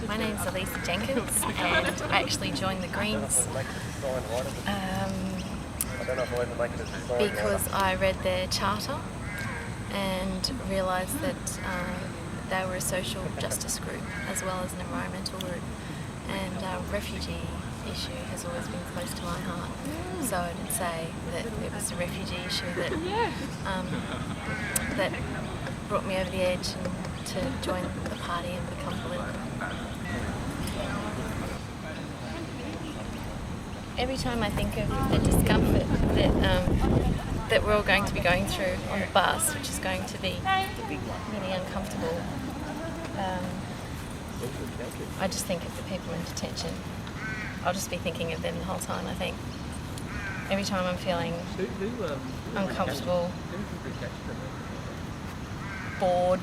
My name's Elisa Jenkins and I actually joined the Greens because I read their charter and realised that they were a social justice group as well as an environmental group, and refugee issue has always been close to my heart. So I did say that it was the refugee issue that brought me over the edge and to join the party and become political. Every time I think of the discomfort that we're all going to be going through on the bus, which is going to be really uncomfortable, I just think of the people in detention. I'll just be thinking of them the whole time, I think. Every time I'm feeling uncomfortable, bored,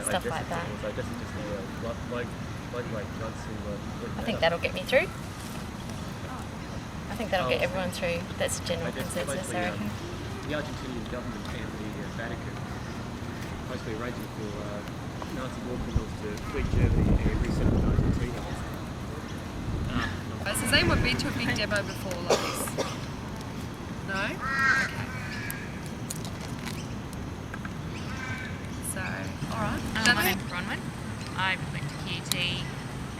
stuff like that. I think that'll get me through. I think that'll get everyone through. That's a general consensus, I reckon. The Argentinian government and the Vatican basically arranging for Nazi war criminals to flee Germany and resettle in Argentina. Has anyone been to a big demo before like this? No? Okay. So, alright. My name's Bronwyn. I went to QT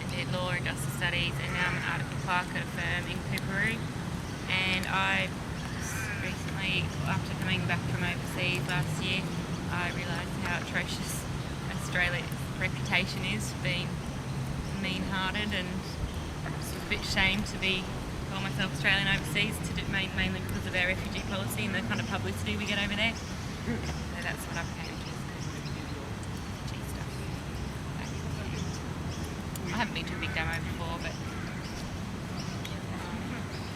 and did law and justice studies, and now I'm an article clerk at a firm in Coorparoo. And I recently, after coming back from overseas last year, I realised how atrocious Australia's reputation is for being mean-hearted, and it's a bit ashamed to call myself Australian overseas, mainly because of our refugee policy and the kind of publicity we get over there. So that's what I came to. I haven't been to a big demo before, but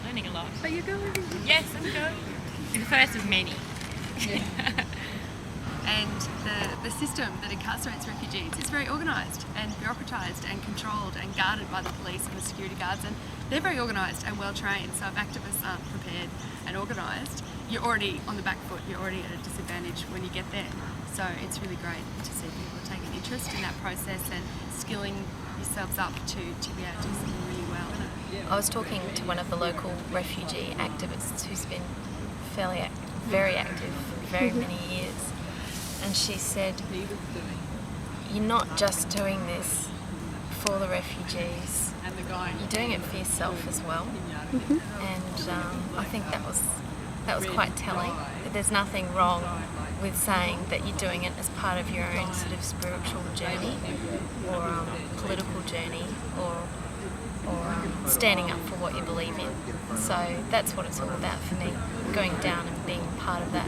learning a lot. But you're going? Yes, I'm going. The first of many. Yeah. And the system that incarcerates refugees is very organised and bureaucratised and controlled and guarded by the police and the security guards, and they're very organised and well trained. So if activists aren't prepared and organised, you're already on the back foot, you're already at a disadvantage when you get there. So it's really great to see people take an interest in that process and skilling yourselves up to be able to do something really well. I was talking to one of the local refugee activists who's been very active for very many years. And she said, you're not just doing this for the refugees, you're doing it for yourself as well. And I think that was quite telling. There's nothing wrong with saying that you're doing it as part of your own sort of spiritual journey or political journey or standing up for what you believe in. So that's what it's all about for me, going down and being part of that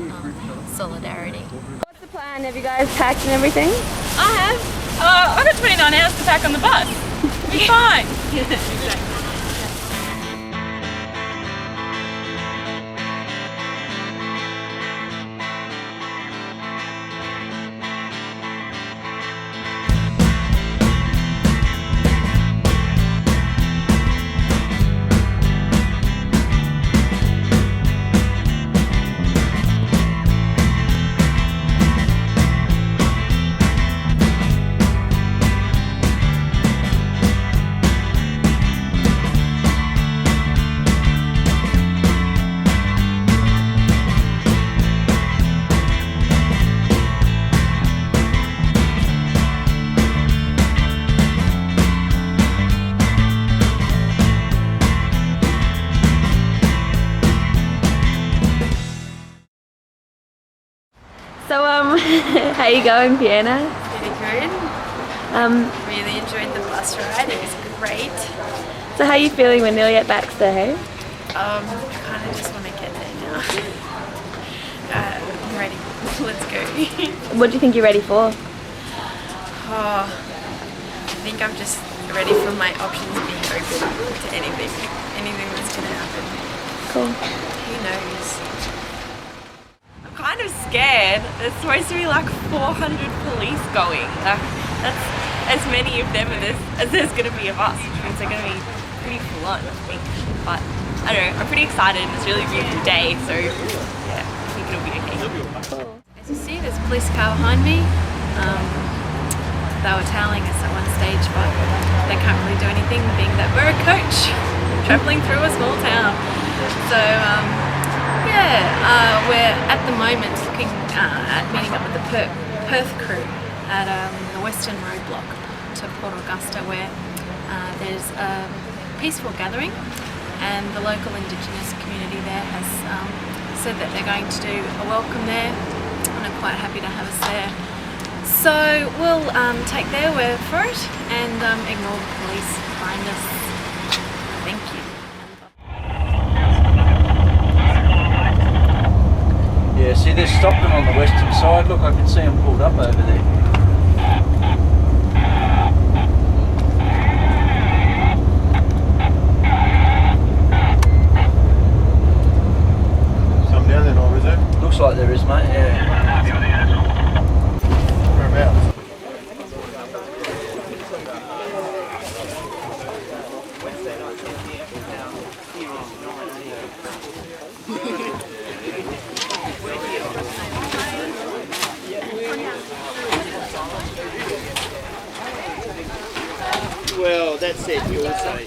solidarity. What's the plan? Have you guys packed and everything? I have. I've got 29 hours to pack on the bus. We'll be fine. Exactly. So, how you going, Piana? Pretty good. Really enjoyed the bus ride, it was great. So how are you feeling? We're nearly at Baxter, hey? I kind of just want to get there now. I'm ready, let's go. What do you think you're ready for? I think I'm just ready for my options being open to anything that's going to happen. Cool. Who knows? I'm kind of scared. There's supposed to be like 400 police going. That's as many of them as there's going to be of us, which means they're going to be pretty full on, I think. But I don't know, I'm pretty excited. It's a really beautiful day, so yeah, I think it'll be okay. Cool. As you see, there's a police car behind me. they were telling us at one stage, but they can't really do anything being that we're a coach travelling through a small town. So we're at the moment looking at meeting up with the Perth crew at the Western Road block to Port Augusta, where there's a peaceful gathering, and the local Indigenous community there has said that they're going to do a welcome there, and are quite happy to have us there. So we'll take their word for it and ignore the police behind us. Thank you. Yeah, see, they've stopped them on the western side. Look, I can see them pulled up over there. Some down there, or is it? Looks like there is, mate, yeah. Whereabouts? Well, that said, you also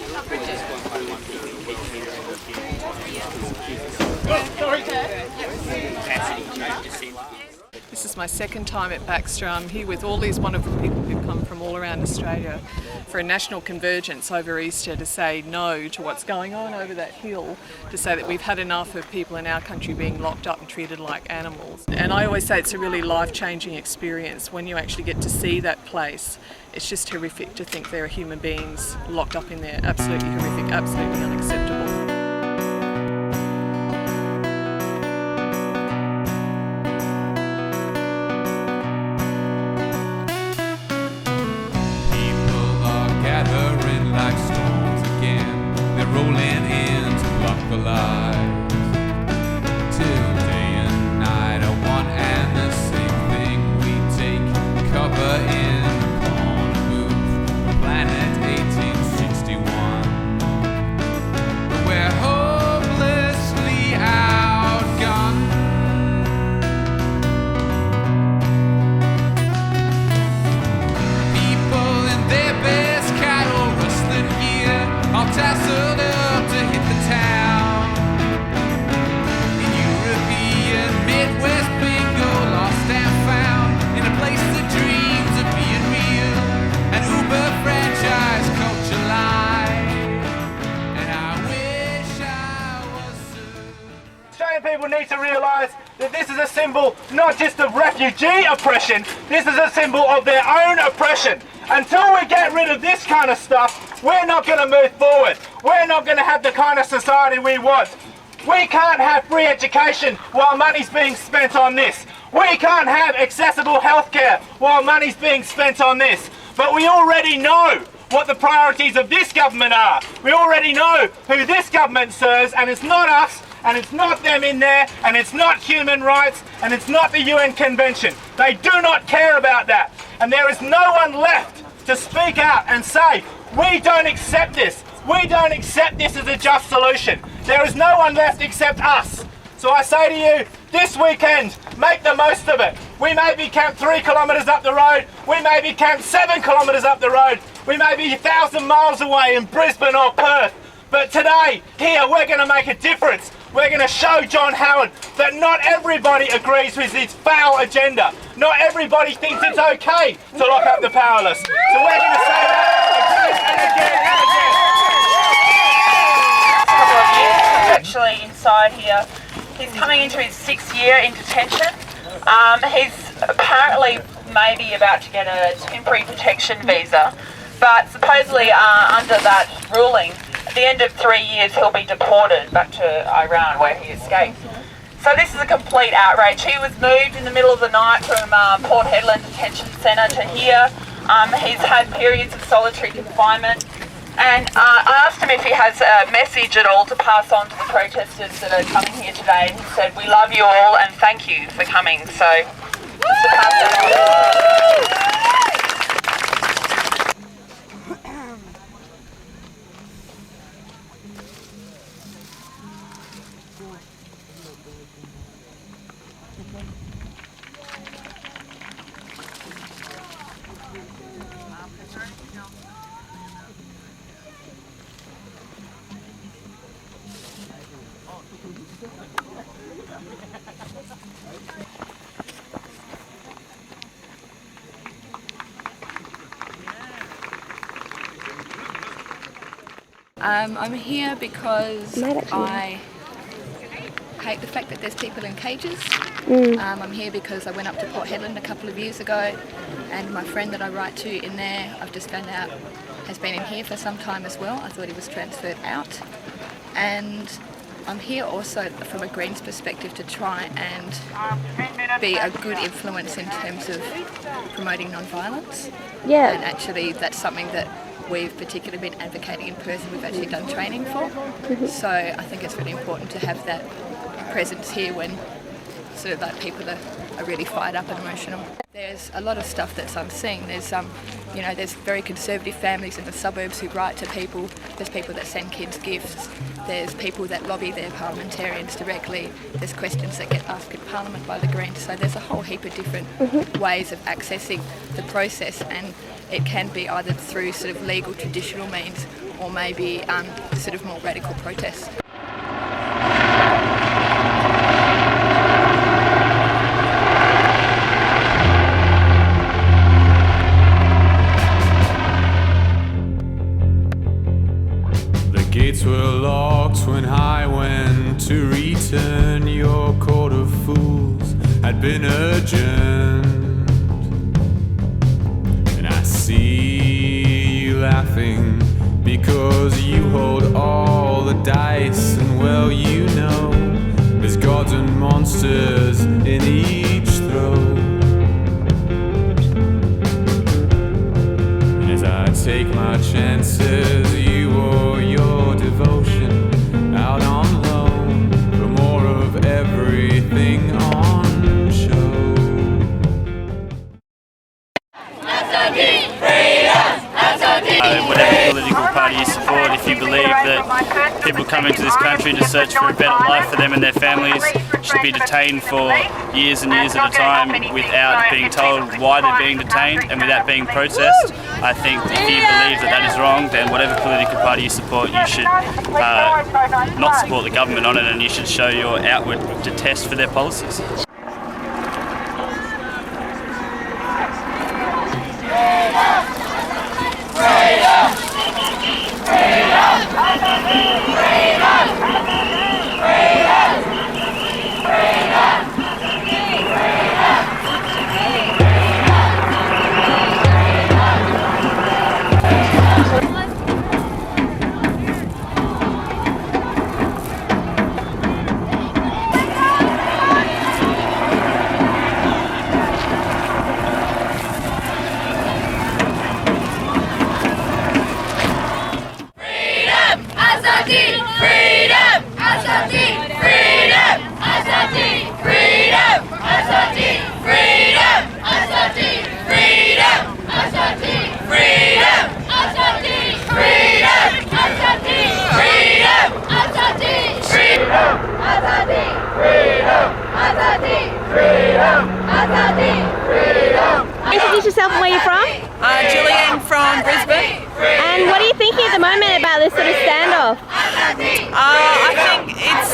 This is my second time at Baxter. I'm here with all these wonderful people who've come from all around Australia for a national convergence over Easter to say no to what's going on over that hill, to say that we've had enough of people in our country being locked up and treated like animals. And I always say it's a really life-changing experience when you actually get to see that place. It's just horrific to think there are human beings locked up in there. Absolutely horrific, absolutely unacceptable. Gathering like storms again, they're rolling in to block the light. Till day and night are one and the same thing. We take cover in on a move, planet 1861. But we're hopelessly outgunned. People in their best cattle rustling gear, all tasseled up to hit the town. In European Midwest bingo, lost and found, in a place that dreams of being real, an Uber franchise culture life. And I wish I was Australian people need to realise that this is a symbol not just of refugee oppression, this is a symbol of their own oppression. Until we get rid of this kind of stuff, we're not going to move forward. We're not going to have the kind of society we want. We can't have free education while money's being spent on this. We can't have accessible healthcare while money's being spent on this. But we already know what the priorities of this government are. We already know who this government serves, and it's not us, and it's not them in there, and it's not human rights, and it's not the UN Convention. They do not care about that. And there is no one left to speak out and say, we don't accept this. We don't accept this as a just solution. There is no one left except us. So I say to you, this weekend, make the most of it. We may be camped 3 kilometres up the road. We may be camped 7 kilometres up the road. We may be 1,000 miles away in Brisbane or Perth. But today, here, we're going to make a difference. We're going to show John Howard that not everybody agrees with his foul agenda. Not everybody thinks it's okay to lock up the powerless. So we're going to say that again and again and again. Couple of years, he's actually inside here. He's coming into his 6th year in detention. He's apparently maybe about to get a temporary protection visa, but supposedly under that ruling, at the end of 3 years he'll be deported back to Iran where he escaped. So this is a complete outrage. He was moved in the middle of the night from Port Hedland Detention Centre to here. He's had periods of solitary confinement, and I asked him if he has a message at all to pass on to the protesters that are coming here today, and he said, "We love you all and thank you for coming." So just to pass that on. I'm here because I hate the fact that there's people in cages. I'm here because I went up to Port Hedland a couple of years ago, and my friend that I write to in there, I've just found out, has been in here for some time as well. I thought he was transferred out. And I'm here also from a Greens perspective to try and be a good influence in terms of promoting non-violence. Yeah. And actually that's something that we've particularly been advocating in Perth, and we've actually done training for. So I think it's really important to have that presence here when sort of like people are really fired up and emotional. There's a lot of stuff that's unseen. There's there's very conservative families in the suburbs who write to people. There's people that send kids gifts. There's people that lobby their parliamentarians directly. There's questions that get asked in Parliament by the Greens. So there's a whole heap of different ways of accessing the process, and it can be either through sort of legal traditional means or maybe sort of more radical protests. Gates were locked when I went to return. Your court of fools had been adjourned, and I see you laughing because you hold all the dice, and well you know there's gods and monsters in each throw. As I take my chances, you or your devotion out on loan for more of everything on show. Whatever political party you support, if you believe that people come into this country to search for a better life for them and their families should be detained for years and years at a time without being told why they're being detained and without being processed, I think if you believe that that is wrong, then whatever political party you support, you should not support the government on it, and you should show your outward detest for their policies. Introduce yourself and where you're from. Julian from Brisbane. And what are you thinking at the moment about this sort of standoff? I think it's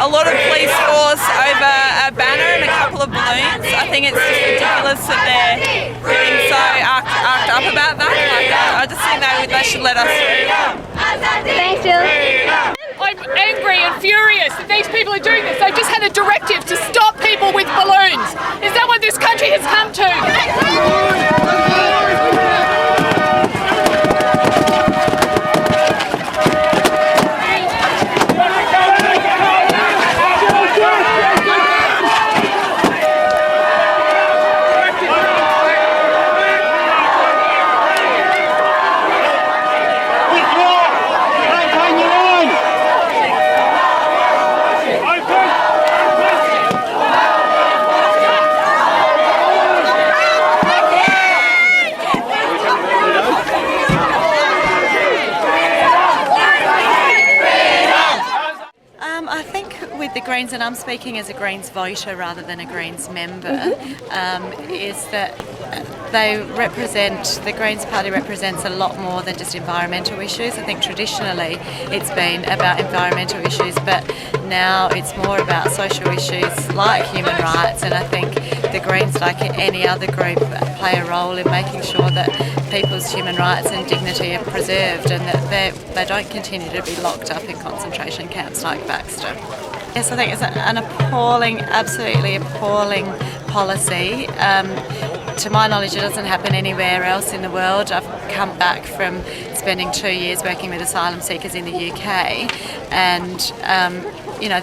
a lot of police force over a banner and a couple of balloons. I think it's just ridiculous that they're getting so arced up about that. I just think they should let us through. Thanks, Julie. I'm angry and furious that these people are doing this. They just had a directive to stop people with balloons. Is that what this country has come to? Greens, and I'm speaking as a Greens voter rather than a Greens member, is that the Greens Party represents a lot more than just environmental issues. I think traditionally it's been about environmental issues, but now it's more about social issues like human rights, and I think the Greens, like any other group, play a role in making sure that people's human rights and dignity are preserved and that they don't continue to be locked up in concentration camps like Baxter. Yes, I think it's an appalling, absolutely appalling policy. To my knowledge, it doesn't happen anywhere else in the world. I've come back from spending 2 years working with asylum seekers in the UK, and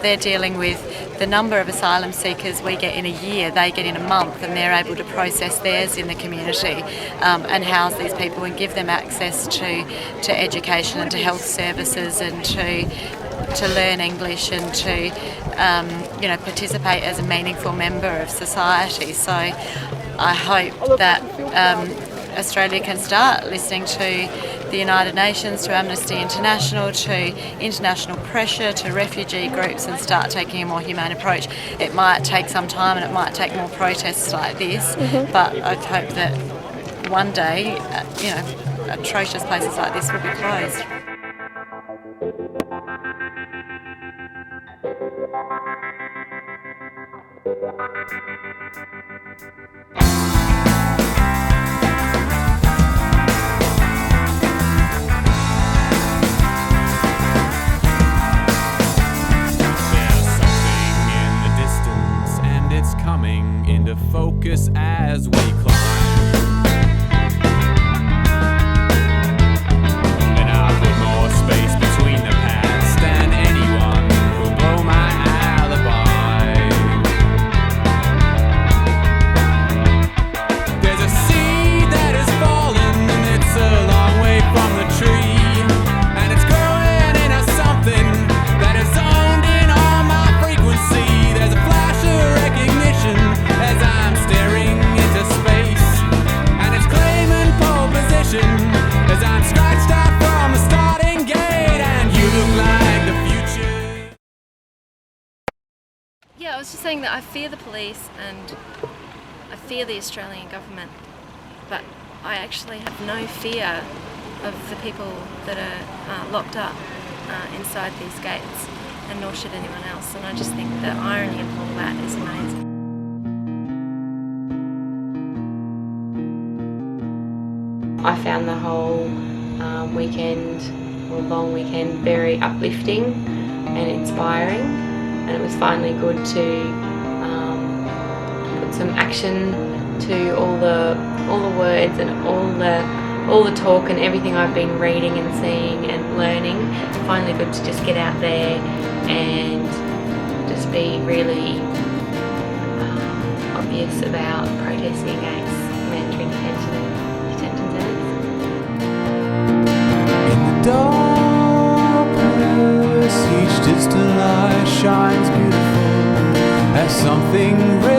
they're dealing with the number of asylum seekers we get in a year, they get in a month, and they're able to process theirs in the community and house these people and give them access to education and to health services and to learn English and to participate as a meaningful member of society. So I hope that Australia can start listening to the United Nations, to Amnesty International, to international pressure, to refugee groups, and start taking a more humane approach. It might take some time and it might take more protests like this, but I hope that one day, atrocious places like this will be closed. Coming into focus as we climb, and I put more space between the past and anyone who'll blow my alibi. There's a seed that is fallen and it's a long way from the tree, and it's growing into something that is zoned in on my frequency. There's a flash of recognition as I'm staring into space, and it's claiming pole position as I'm scratched out from the starting gate, and you look like the future. Yeah, I was just saying that I fear the police and I fear the Australian government, but I actually have no fear of the people that are locked up inside these gates, and nor should anyone else. And I just think the irony of all that is amazing. I found the whole long weekend very uplifting and inspiring, and it was finally good to put some action to all the words and all the talk and everything I've been reading and seeing and learning. It's finally good to just get out there and just be really obvious about protesting against mandatory detention and detention centres. In the darkness, each distant light shines beautiful as something real.